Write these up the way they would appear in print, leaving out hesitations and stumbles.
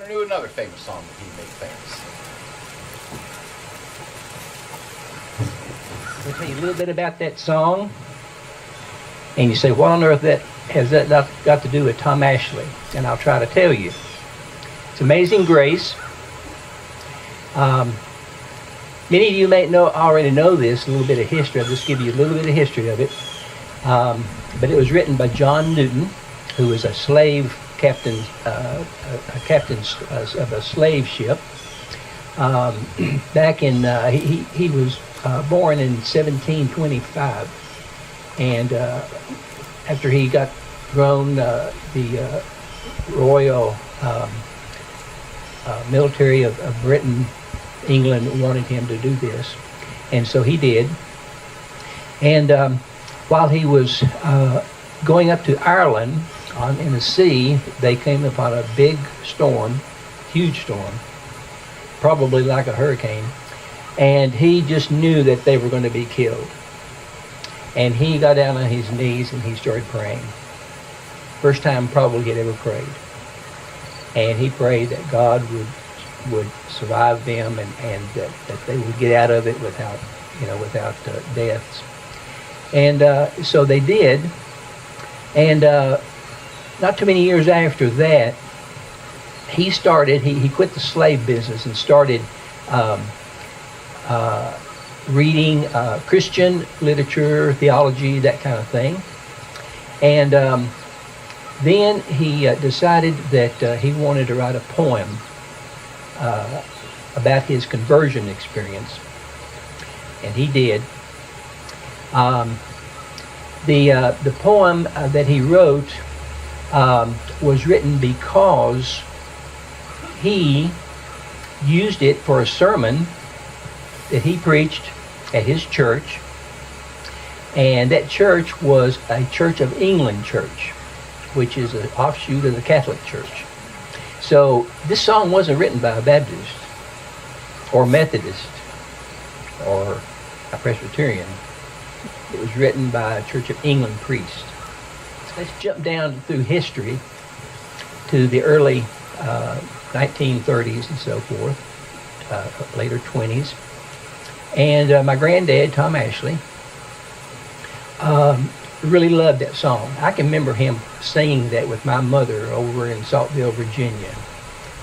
brother knew another famous song that he made famous. I'll tell you a little bit about that song. And you say, what on earth has that got to do with Tom Ashley? And I'll try to tell you. It's Amazing Grace. Many of you may already know this, a little bit of history. I'll just give you a little bit of history of it. But it was written by John Newton, who was a slave captain, a captain of a slave ship. Back in, he was born in 1725. And after he got grown, the Royal military of Britain, England, wanted him to do this. And so he did. And while he was going up to Ireland in the sea, they came upon a big storm, huge storm, probably like a hurricane. And he just knew that they were going to be killed. And he got down on his knees and he started praying. First time probably he'd ever prayed. And he prayed that God would survive them and that they would get out of it without deaths. And so they did. And not too many years after that, he quit the slave business and started reading Christian literature, theology, that kind of thing. And then he decided that he wanted to write a poem about his conversion experience. And he did. The poem that he wrote was written because he used it for a sermon that he preached at his church, and that church was a Church of England church, which is an offshoot of the Catholic Church. So this song wasn't written by a Baptist or Methodist or a Presbyterian. It was written by a Church of England priest. Let's jump down through history to the early 1930s and so forth, later 20s. And my granddad, Tom Ashley, really loved that song. I can remember him singing that with my mother over in Saltville, Virginia.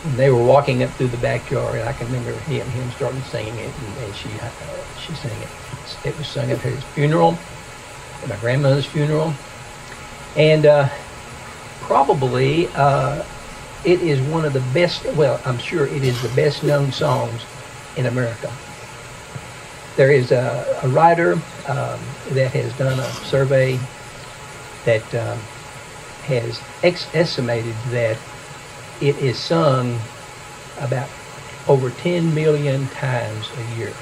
When they were walking up through the backyard, I can remember him starting singing it, and she sang it. It was sung at his funeral, at my grandmother's funeral. And probably it is one of the best, well, I'm sure it is the best known songs in America. There is a writer that has done a survey that has estimated that it is sung about over 10 million times a year.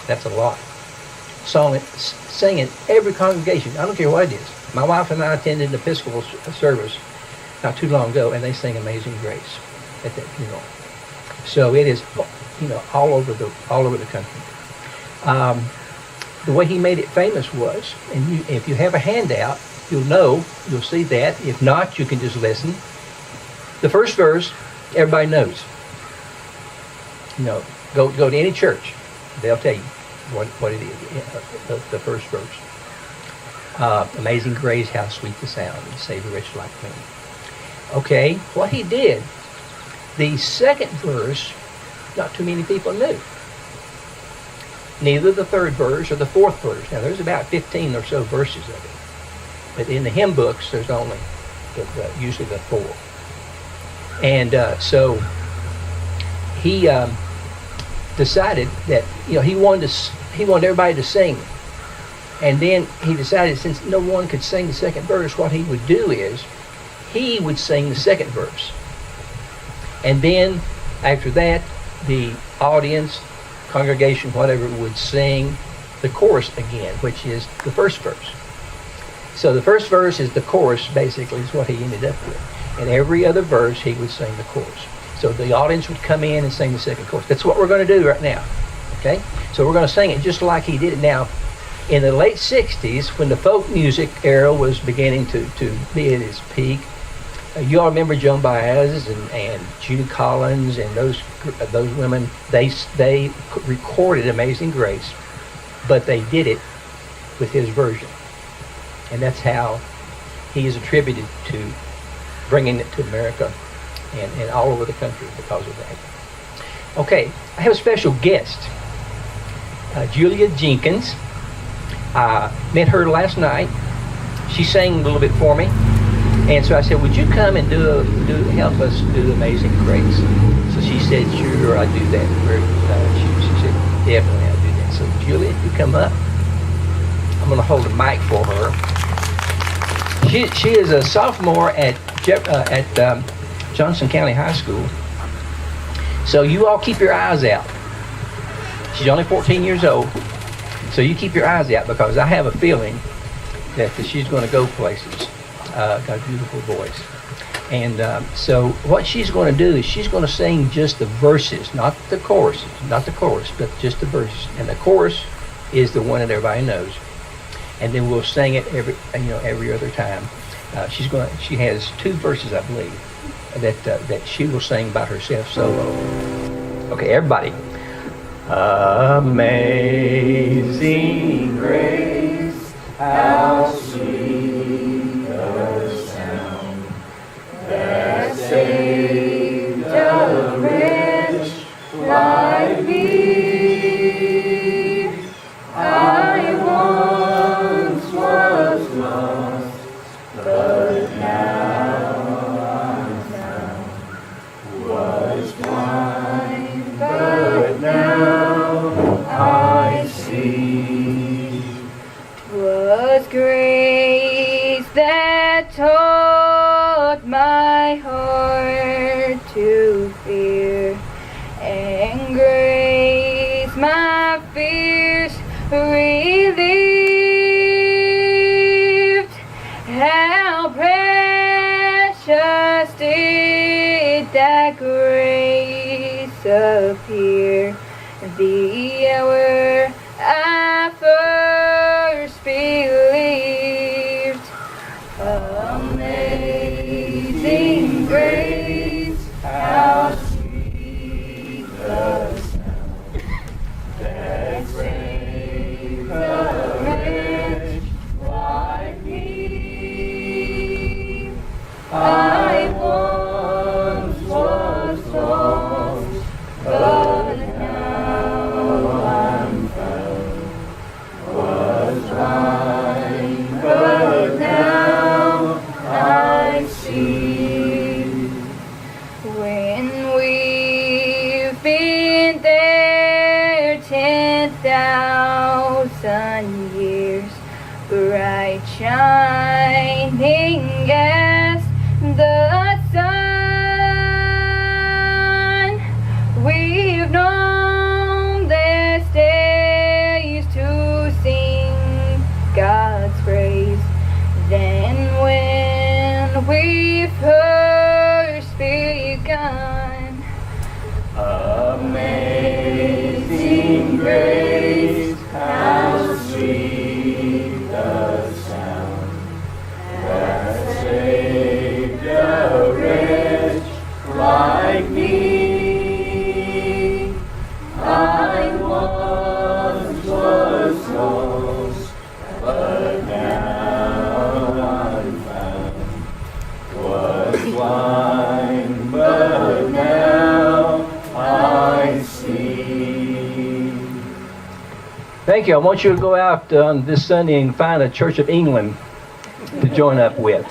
That's a lot. Sang in every congregation. I don't care what it is. My wife and I attended an Episcopal service not too long ago, and they sang Amazing Grace at that funeral. So it is, all over the country. The way he made it famous was, and if you have a handout, you'll see that. If not, you can just listen. The first verse, everybody knows. Go to any church, they'll tell you what it is. The first verse. Amazing Grace, how sweet the sound, and save a wretch like me. Okay, what he did, the second verse, not too many people knew. Neither the third verse or the fourth verse. Now, there's about 15 or so verses of it. But in the hymn books, there's only usually the four. And so he decided that he wanted everybody to sing. And then he decided, since no one could sing the second verse, what he would do is he would sing the second verse. And then after that, the audience, congregation, whatever, would sing the chorus again, which is the first verse. So the first verse is the chorus, basically, is what he ended up with. And every other verse, he would sing the chorus. So the audience would come in and sing the second chorus. That's what we're going to do right now. Okay? So we're going to sing it just like he did it. Now, in the late 60s, when the folk music era was beginning to be at its peak, You all remember Joan Baez and Judy Collins and those women. They recorded Amazing Grace, but they did it with his version, and that's how he is attributed to bringing it to America and all over the country because of that. Okay, I have a special guest, Julia Jenkins. I met her last night. She sang a little bit for me. And so I said, would you come and help us do Amazing Grace? So she said, sure, I'll do that. She said, definitely I'll do that. So Julia, if you come up, I'm going to hold the mic for her. She is a sophomore at Johnson County High School. So you all keep your eyes out. She's only 14 years old. So you keep your eyes out because I have a feeling that she's going to go places. Got a beautiful voice. And so what she's going to do is she's going to sing just the verses, not the chorus, but just the verses. And the chorus is the one that everybody knows. And then we'll sing it every other time. She has 2 verses, I believe, that she will sing by herself solo. Okay, everybody. Amazing grace, how sweet the sound that saved a wretch like me. I once was lost, but now I'm found. Was blind, but now I see. Was grace that taught my heart to fear, and grace my fears relieved. How precious did that grace appear the hour I first believed. Amazing grace, how sweet the sound that saved a wretch like me. I once was lost, but now I'm found. Was blind, but now I see. When we've been there 10,000 years, bright shining as the sun, we've known there's days to sing God's praise. Then when we first begun, amazing grace, how sweet the sound that saved a wretch like me. I once was lost, but now I'm found. Was blind, but now I see. Thank you. I want you to go out this Sunday and find a Church of England to join up with.